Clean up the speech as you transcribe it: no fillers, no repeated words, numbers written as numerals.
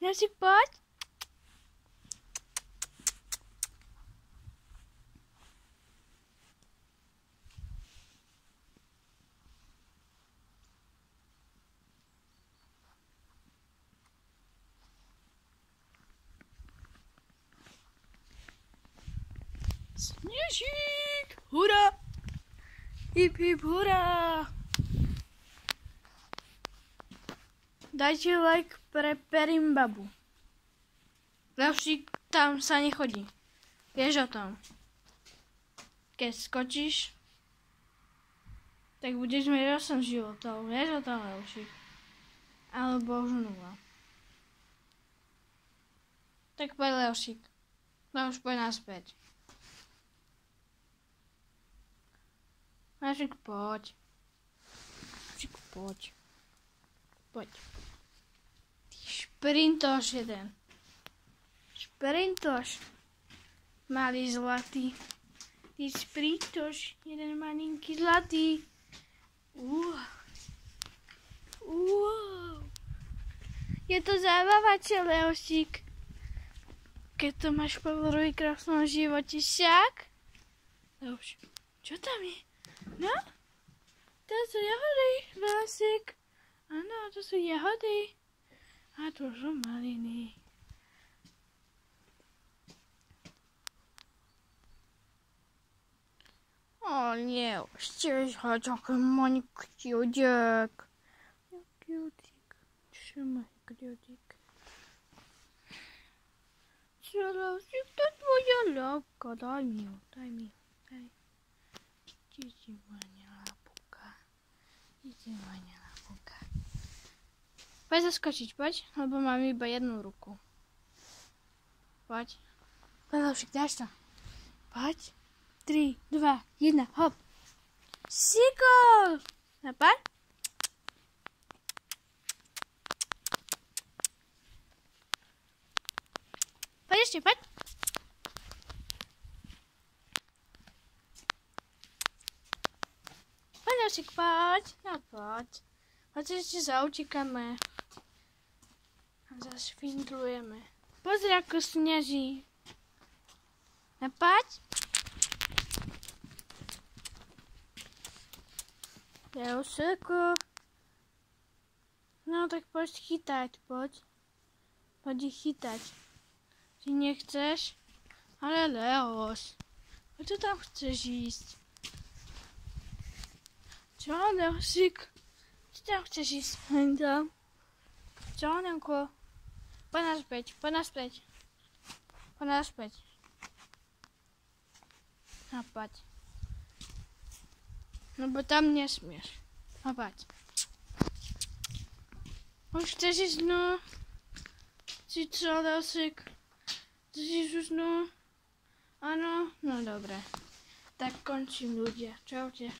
Leosik, poď. Snežík, hurá! Hip, hip, hurá! Dajte like pre Perimbabu. Leosik, tam sa nechodí. Vieš o tom. Keď skočíš, tak budeš mať 8 životov. Vieš o tom, Leosik? Alebo už 0. Tak poď, Leosik. No už poď naspäť. Leosik, poď. Leosik, poď. Poď. Ty šprintoš jeden. Šprintoš. Malý zlatý. Ty šprintoš jeden malinký zlatý. Je to zábavače, Leosik. Keď to máš po krásnom živote, však? Leosik, čo tam je? No? To sú jahody, Leosik. Áno, to sú jahody. A to sú maliny. O nie, ešte taký maňký kľudík. Kľudík. Trzymaj kľudík. Leosik, to tvoja ľapka. Daj mi ho, daj. Ty si moja ľapka. Poď zaskočiť, poď, lebo mám iba jednu ruku. Poď. Poď, Leosik, dáš to. Poď. 3, 2, 1, hop. Sikol! Napad. Poď ešte, poď. Poď, Leosik, poď. No, poď. Poď ešte zautíkame. A zašvindlujeme. Pozri, ako sneží. Napaď. Leosiku. No tak poď chytať, poď. Poď ich chytať. Ty nechceš? Ale Leos. Čo tam chceš ísť? Čo, Leosik? Čo tam chceš ísť? Tam. Čo, Nenko? Poď naspäť. Napaď. No bo tam nesmieš. Napaď. Už chceš ísť dnu? Si čo, Leosik? Chceš už dnu? Áno? No dobre. Tak končím, ľudia. Čaute.